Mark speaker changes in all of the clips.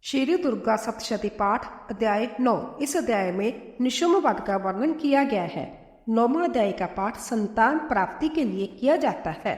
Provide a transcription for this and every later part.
Speaker 1: श्री दुर्गा सप्तशती पाठ अध्याय 9। इस अध्याय में निशुम्भ वध का वर्णन किया गया है। 9वां अध्याय का पाठ संतान प्राप्ति के लिए किया जाता है।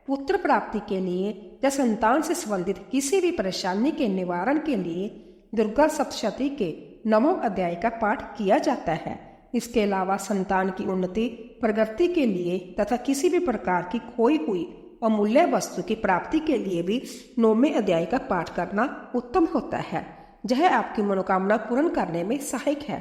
Speaker 1: पुत्र प्राप्ति के लिए या संतान से संबंधित किसी भी परेशानी के निवारण के लिए दुर्गा सप्तशती के 9वें अध्याय का पाठ किया जाता है। इसके अलावा संतान की उन्नति प्रगति के लिए तथा किसी भी प्रकार की खोई हुई अमूल्य वस्तु की प्राप्ति के लिए भी 9वें अध्याय का पाठ करना उत्तम होता है। यह आपकी मनोकामना पूर्ण करने में सहायक है।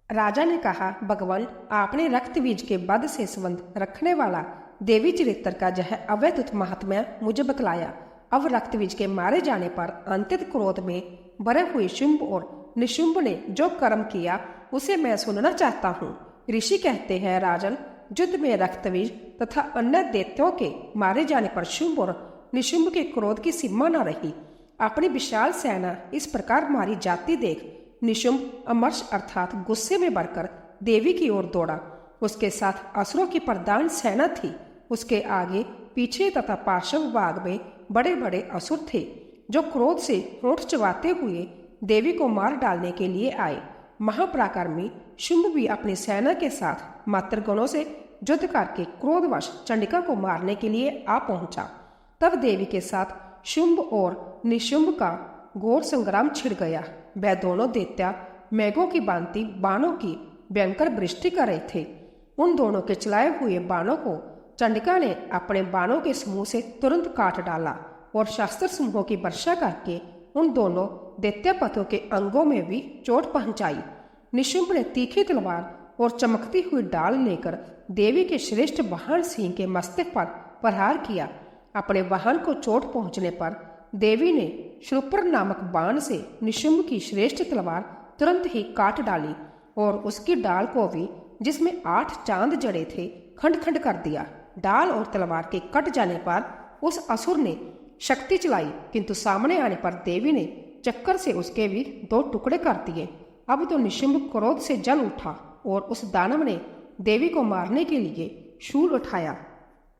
Speaker 1: राजा ने कहा, भगवान, आपने रक्त बीज के वध से संबंध रखने वाला देवी चरित्र का यह अवैध महात्म्य मुझे बतलाया। अब रक्त बीज के मारे जाने पर अंतित क्रोध में भरे हुए शुंभ और निशुंभ ने जो कर्म किया उसे मैं सुनना चाहता हूँ। ऋषि कहते हैं, राजन, युद्ध में रक्तबीज तथा अन्य दैत्यों के मारे जाने पर शुंभ और निशुंभ के क्रोध की सीमा न रही। अपनी विशाल सेना इस प्रकार मारी जाती देख निशुंभ अमर्ष अर्थात गुस्से में भरकर देवी की ओर दौड़ा। उसके साथ असुरों की प्रधान सेना थी। उसके आगे पीछे तथा पार्श्व भाग में बड़े बड़े असुर थे जो क्रोध से होंठ चबाते हुए देवी को मार डालने के लिए आए। महापराक्रमी शुंभ भी अपनी सेना के साथ मातृगणों से युद्ध करके क्रोधवश चंडिका को मारने के लिए आ पहुंचा। तब देवी के साथ शुंभ और निशुंभ का घोर संग्राम छिड़ गया। वह दोनों दैत्या मेघों की भांति बाणों की भयंकर वृष्टि कर रहे थे। उन दोनों के चलाए हुए बाणों को चंडिका ने अपने बाणों के समूह से तुरंत काट डाला और शस्त्र समूहों की वर्षा करके उन दोनों दैत्यपतियों के अंगों में भी चोट पहुंचाई। निशुंभ ने तीखी तलवार और चमकती हुई डाल लेकर देवी के श्रेष्ठ वाहन सिंह के मस्तक पर प्रहार किया। अपने वाहन को चोट पहुंचने पर देवी ने श्रुपर नामक बाण से निशुंभ की श्रेष्ठ तलवार तुरंत ही काट डाली और उसकी डाल को भी, जिसमें 8 चांद जड़े थे, खंड खंड कर दिया। डाल और तलवार के कट जाने पर उस असुर ने शक्ति चलाई, किंतु सामने आने पर देवी ने चक्कर से उसके भी 2 टुकड़े कर दिए। अब तो निशुंभ क्रोध से जल उठा और उस दानव ने देवी को मारने के लिए शूल उठाया,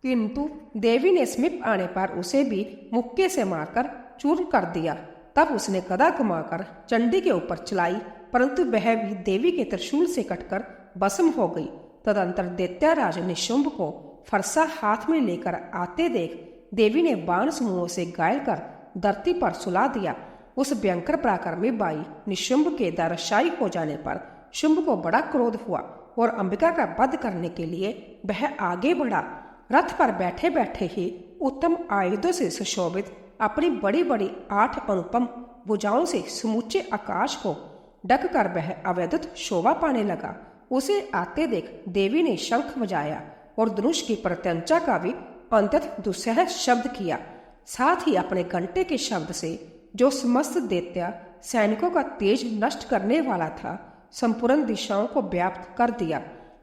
Speaker 1: किंतु देवी ने समीप आने पर उसे भी मुक्के से मारकर चूर्ण कर दिया। तब उसने गदा घुमाकर चंडी के ऊपर चलाई, परंतु वह भी देवी के त्रिशूल से कटकर भस्म हो गई। तदंतर दैत्यराज निशुंभ को फरसा हाथ में लेकर आते देख देवी ने बाण समूहों से घायल कर धरती पर सुला दिया। उस भयंकर पराक्रमी बाई निशुंभ के धराशायी हो जाने पर शुंभ को बड़ा क्रोध हुआ और अंबिका का वध करने के लिए वह आगे बढ़ा। रथ पर बैठे बैठे ही उत्तम आयुधों से सुशोभित अपनी बड़ी बड़ी 8 अनुपम भुजाओं से समूचे आकाश को ढक कर वह अवैधुत शोभा पाने लगा। उसे आते देख देवी ने शंख बजाया और धनुष की प्रत्यंचा का भी अंतत दुस्सह शब्द किया। साथ ही अपने घंटे के शब्द से, जो समस्त दैत्य सैनिकों का तेज नष्ट करने वाला था, संपूर्ण दिशाओं को व्याप्त कर दिया।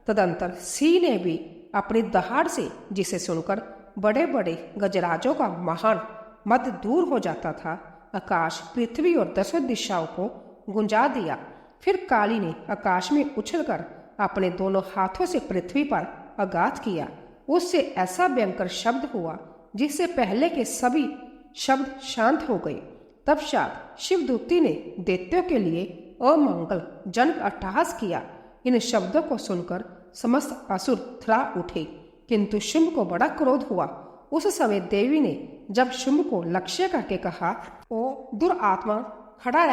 Speaker 1: तदंतर सिंह ने भी अपनी दहाड़ से, जिसे सुनकर बड़े बड़े गजराजों का महान मद दूर हो जाता था, आकाश, पृथ्वी और 10 दिशाओं को गुंजा दिया। फिर काली ने आकाश में उछलकर अपने दोनों हाथों से पृथ्वी पर आघात किया। उससे ऐसा भयंकर शब्द हुआ जिससे पहले के सभी शब्द शांत हो गए। तत्पश्चात शिवदूती ने दैत्यों के लिए अमंगल जनक अट्टहास किया। इन शब्दों को सुनकर समस्त असुर थरा उठे, किंतु शुंभ को बड़ा क्रोध हुआ। उस समय देवी ने जब शुंभ को लक्ष्य करके कहा, ओ दुरात्मा, खड़ा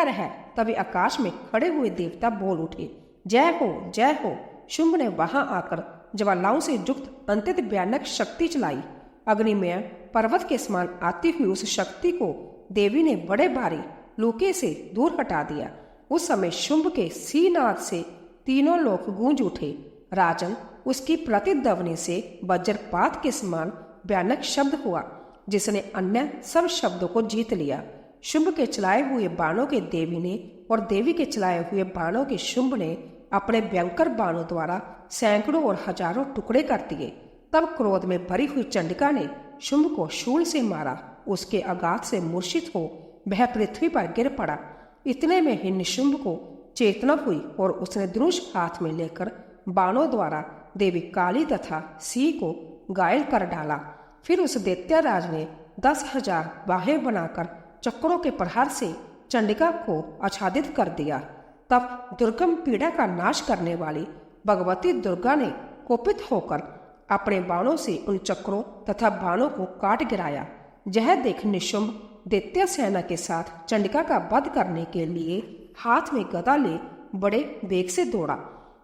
Speaker 1: रह, तभी आकाश में खड़े हुए देवता बोल उठे, जय हो, जय हो। शुंभ ने वहां आकर ज्वालाओं से युक्त अंत्यत भयानक शक्ति चलाई। अग्निमय पर्वत के समान आती हुई उस शक्ति को देवी ने बड़े भारी लूके से दूर हटा दिया। उस समय शुंभ के सीनाद से तीनों लोक गूंज उठे। राजन, उसकी प्रतिध्वनि से वज्रपात के समान भयानक शब्द हुआ, जिसने अन्य सब शब्दों को जीत लिया। शुंभ के चलाए हुए बाणों के देवी ने और देवी के चलाए हुए बाणों के शुंभ ने अपने भयंकर बाणों द्वारा सैकड़ों और हजारों टुकड़े कर दिए। तब क्रोध में भरी हुई चंडिका ने शुंभ को शूल से मारा। उसके आघात से मूर्छित हो वह पृथ्वी पर गिर पड़ा। इतने में ही निशुंभ को चेतना हुई और उसने धनुष हाथ में लेकर बाणों द्वारा देवी काली तथा सिंह को घायल कर डाला। फिर उस दैत्यराज ने 10,000 बाहें बनाकर चक्रों के प्रहार से चंडिका को आच्छादित कर दिया। तब दुर्गम पीड़ा का नाश करने वाली भगवती दुर्गा ने कोपित होकर अपने बाणों से उन चक्रों तथा बाणों को काट गिराया। यह देख निशुंभ दैत्य सेना के साथ चंडिका का वध करने के लिए हाथ में गदा ले बड़े वेग से दौड़ा।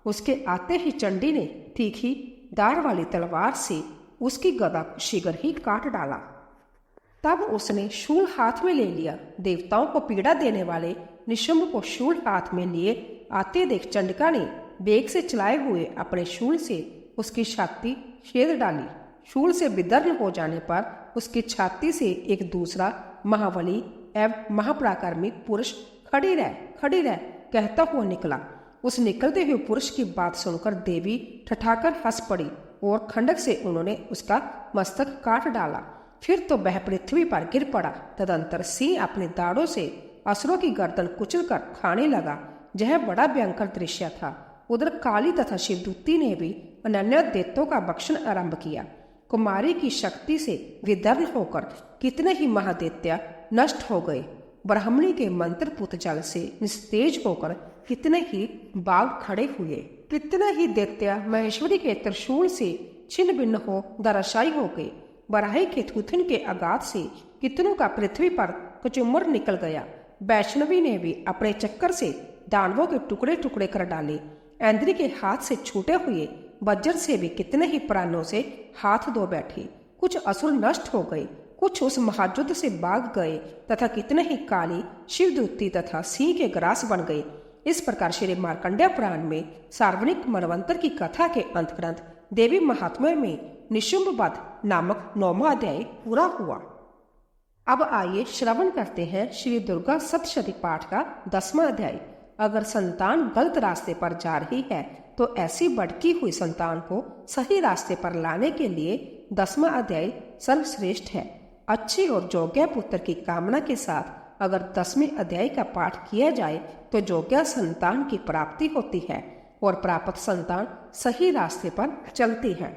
Speaker 1: उसके आते ही चंडी ने तीखी धार वाली तलवार से उसकी गदा को शीघ्र ही काट डाला। तब उसने शूल हाथ में ले लिया। देवताओं को पीड़ा देने वाले निशुंभ को शूल हाथ में लिए आते देख चंडिका ने वेग से चलाए हुए अपने शूल से उसकी छाती छेद डाली। शूल से विदर्भ हो जाने पर उसकी छाती से एक दूसरा महाबली एवं महापराक्रमी पुरुष खड़ी रह कहता हुआ निकला। उस निकलते हुए पुरुष की बात सुनकर देवी ठठाकर हंस पड़ी और खंडक से उन्होंने उसका मस्तक काट डाला। फिर तो वह पृथ्वी पर गिर पड़ा। तदंतर सिंह अपने दाढ़ों से असुरों की गर्दन कुचल कर खाने लगा। यह बड़ा भयंकर दृश्य था। उधर काली तथा शिवदूती ने भी अनन्य दैत्यों का भक्षण आरंभ किया। कुमारी की शक्ति से विदर्भ होकर कितने ही महादैत्य नष्ट हो गए। ब्राह्मणी के मंत्र पुत जल से निस्तेज होकर कितने ही बाघ खड़े हुए। कितने ही दैत्य महेश्वरी के त्रिशूल से छिन्न भिन्न हो धराशायी हो गए। बराही के थूथन के आघात से कितनों का पृथ्वी पर कचुम्बर निकल गया। वैष्णवी ने भी अपने चक्कर से दानवों के टुकड़े टुकड़े कर डाले। ऐन्द्री के हाथ से छूटे हुए वज्र से भी कितने ही प्राणों से हाथ धो बैठे। कुछ असुर नष्ट हो गए, कुछ उस महायुद्ध से भाग गए तथा कितने ही काली शिवदूती तथा सिंह के ग्रास बन गए। इस प्रकार श्री मार्कंडेय पुराण में सार्वजनिक मनवंतर की कथा के अंतग्रंथ देवी महात्म्य में निशुंभ वध नामक 9वां अध्याय पूरा हुआ। अब आइए श्रवण करते हैं श्री दुर्गा सप्तशती पाठ का 10वां अध्याय। अगर संतान गलत रास्ते पर जा रही है तो ऐसी भटकी हुई संतान को सही रास्ते पर लाने के लिए 10वां अध्याय सर्वश्रेष्ठ है। अच्छी और योग्य पुत्र की कामना के साथ अगर 10वें अध्याय का पाठ किया जाए तो योग्य संतान की प्राप्ति होती है और प्राप्त संतान सही रास्ते पर चलती है।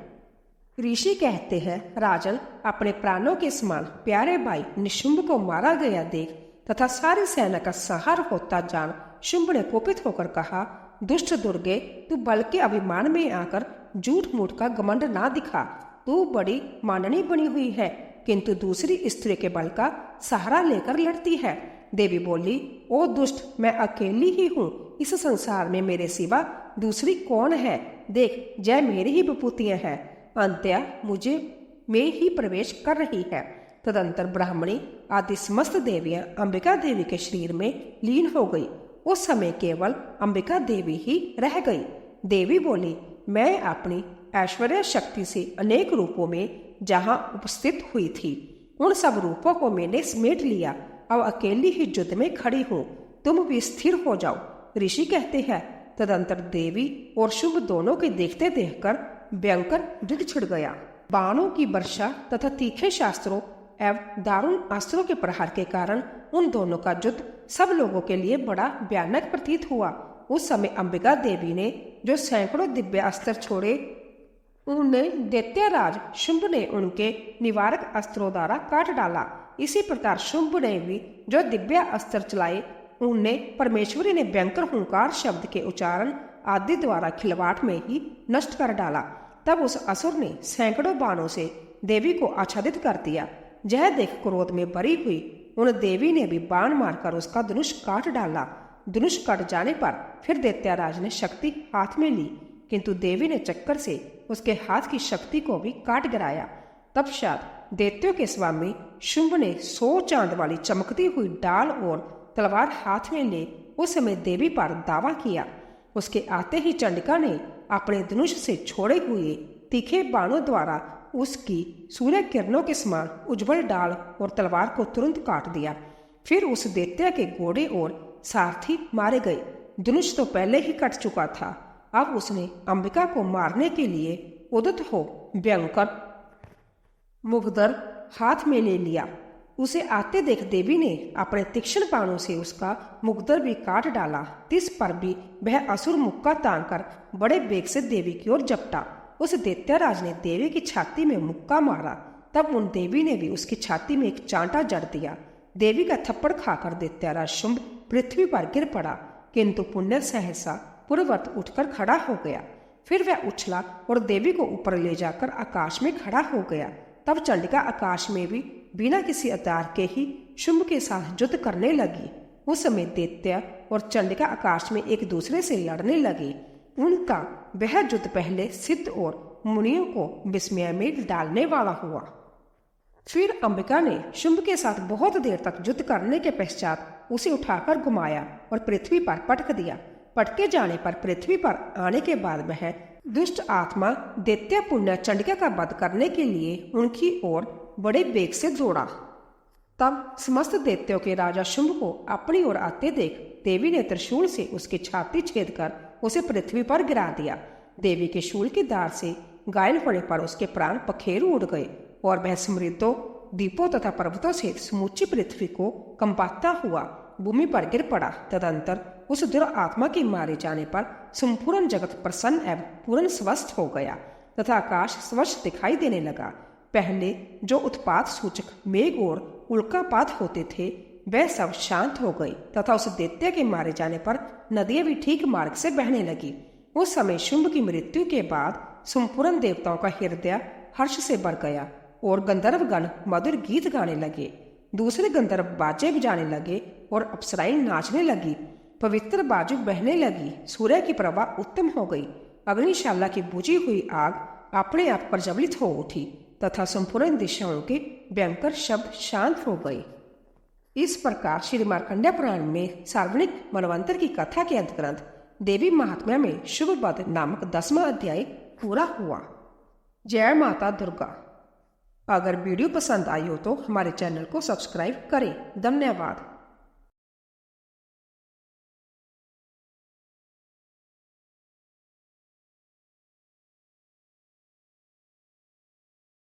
Speaker 1: ऋषि कहते हैं, राजन, अपने प्राणों के समान प्यारे भाई निशुंभ को मारा गया देख तथा सारी सेना का संहार होता जान शुंभ ने कोपित होकर कहा, दुष्ट दुर्गे, तू बल के अभिमान में आकर झूठ मूठ का घमंड ना दिखा। तू बड़ी माननी बनी हुई है, किंतु दूसरी स्त्री के बल का सहारा लेकर लड़ती है। देवी बोली, ओ दुष्ट, मैं अकेली ही हूँ। इस संसार में मेरे सिवा दूसरी कौन है? देख, जय मेरी ही विभूतियां हैं। अंत्या मुझे में ही प्रवेश कर रही है। तदंतर ब्राह्मणी आदि समस्त देवियां अंबिका देवी के शरीर में लीन हो गई। उस समय केवल अंबिका देवी ही रह गई। देवी बोली, मैं अपनी ऐश्वर्य शक्ति से अनेक रूपों में जहाँ उपस्थित हुई थी, उन सब रूपों को मैंने समेट लिया। अब अकेली ही युद्ध में खड़ी हूँ, तुम भी स्थिर हो जाओ। ऋषि कहते हैं, तदंतर देवी और शुभ दोनों के देखते देखकर भयंकर युद्ध छिड़ गया। बाणों की वर्षा तथा तीखे शास्त्रों एवं दारुण अस्त्रों के प्रहार के कारण उन दोनों का युद्ध सब लोगों के लिए बड़ा भयानक प्रतीत हुआ। उस समय अंबिका देवी ने जो सैकड़ों दिव्य अस्त्र छोड़े, उन्हें दैत्यराज शुंभ ने उनके निवारक अस्त्रों द्वारा काट डाला। इसी प्रकार शुंभ ने भी जो दिव्य अस्त्र चलाए, उन्हें परमेश्वरी ने भयंकर हुंकार शब्द के उच्चारण आदि द्वारा खिलवाड़ में ही नष्ट कर डाला। तब उस असुर ने सैकड़ों बाणों से देवी को आच्छादित कर दिया। यह देख क्रोध में भरी हुई उन देवी ने भी बाण मारकर उसका धनुष काट डाला। धनुष कट जाने पर फिर दैत्यराज ने शक्ति हाथ में ली, किंतु देवी ने चक्कर से उसके हाथ की शक्ति को भी काट गिराया। तत्पश्चात दैत्यों के स्वामी शुंभ ने 100 चांद वाली चमकती हुई डाल और तलवार हाथ में ले उस समय देवी पर दावा किया। उसके आते ही चंडिका ने अपने धनुष से छोड़े हुए तीखे बाणों द्वारा उसकी सूर्य किरणों के समान उज्जवल डाल और तलवार को तुरंत काट दिया। फिर उस दैत्य के घोड़े और सारथी मारे गए। धनुष तो पहले ही कट चुका था। अब उसने अंबिका को मारने के लिए उद्यत हो भयंकर मुगदर हाथ में ले लिया। उसे आते देख देवी ने अपने तीक्ष्ण बाणों से उसका मुगदर भी काट डाला। तिस पर भी वह असुर मुक्का तानकर बड़े वेग से देवी की ओर झपटा। उस दैत्यराज ने देवी की छाती में मुक्का मारा। तब उन देवी ने भी उसकी छाती में एक चांटा जड़ दिया। देवी का थप्पड़ खाकर दैत्याराज शुंभ पृथ्वी पर गिर पड़ा, किंतु पुण्य सहसा पूर्ववत उठकर खड़ा हो गया। फिर वह उछला और देवी को ऊपर ले जाकर आकाश में खड़ा हो गया। तब चंडिका आकाश में भी बिना किसी आधार के ही शुंभ के साथ युद्ध करने लगी। उस समय दैत्य और चंडिका आकाश में एक दूसरे से लड़ने लगे। उनका वह युद्ध पहले सिद्ध और मुनियों को विस्मय में डालने वाला हुआ। फिर अंबिका ने शुंभ के साथ बहुत देर तक युद्ध करने के पश्चात उसे उठाकर घुमाया और पृथ्वी पर पटक दिया। पटके जाने पर पृथ्वी पर आने के बाद वह दुष्ट आत्मा दैत्य पुण्य चंडिका का वध करने के लिए उनकी ओर बड़े वेग से दौड़ा। तब समस्त दैत्यों के राजा शुंभ को अपनी ओर आते देख देवी ने त्रिशूल से उसकी छाती छेद कर उसे पृथ्वी पर गिरा दिया। देवी के शूल की धार से घायल होने पर उसके प्राण पखेरु उड़ गए और वह समृद्धों, द्वीपों तथा पर्वतों से समूची पृथ्वी को कंपाता हुआ भूमि पर गिर पड़ा। तदंतर उस दुरात्मा के मारे जाने पर संपूर्ण जगत प्रसन्न एवं पूर्ण स्वस्थ हो गया तथा आकाश स्वस्थ दिखाई देने लगा। पहले जो उत्पात सूचक मेघ और उल्कापात होते थे वह सब शांत हो गई तथा उस दैत्य के मारे जाने पर नदियां भी ठीक मार्ग से बहने लगी। उस समय शुंभ की मृत्यु के बाद संपूर्ण देवताओं का हृदय हर्ष से भर गया और गंधर्वगण मधुर गीत गाने लगे। दूसरे गंधर्व बाजे बजाने लगे और अप्सराएं नाचने लगी। पवित्र बाजू बहने लगी। सूर्य की प्रभा उत्तम हो गई। अग्निशाला की बुझी हुई आग अपने आप प्रज्वलित हो उठी तथा संपूर्ण दिशाओं के भयंकर शब्द शांत हो गए। इस प्रकार श्री मार्कंडेय पुराण में सार्वजनिक मनवंतर की कथा के अंतर्गत देवी महात्म्य में शुभ वध नामक 10वां अध्याय पूरा हुआ। जय माता दुर्गा। अगर वीडियो पसंद आई हो तो हमारे चैनल को सब्सक्राइब करें। धन्यवाद।